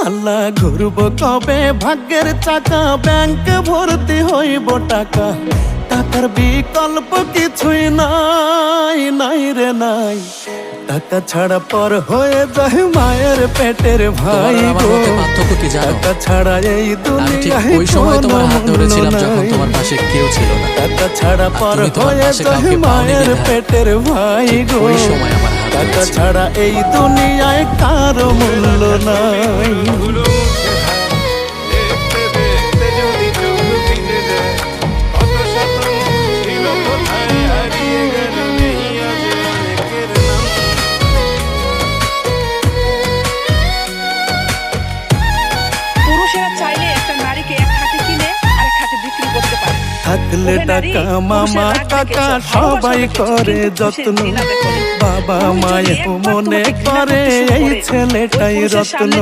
আল্লাহ ঘুরব কবে ভাগ্যের চাকা, ব্যাংক ভর্তি হইব টাকা, টাকার বিকল্প কিছুই নাই, নাই রে নাই। টাকা ছাড়া পর হয়ে যায় মায়ের পেটের ভাই গো, টাকা ছাড়া এই দুনিয়ায় ওই সময় তোমার হাত ধরেছিলাম যখন তোমার পাশে কেউ ছিল না। টাকা ছাড়া পর হয়ে যায় মায়ের পেটের ভাই গো, টাকা ছাড়া এই দুনিয়ায় কারো মূল্য নাই। থাকলে টাকা মামা কাকা সবাই করে যত্ন, বাবা মায়ের মনে করে এই ছেলেটাই রত্ন।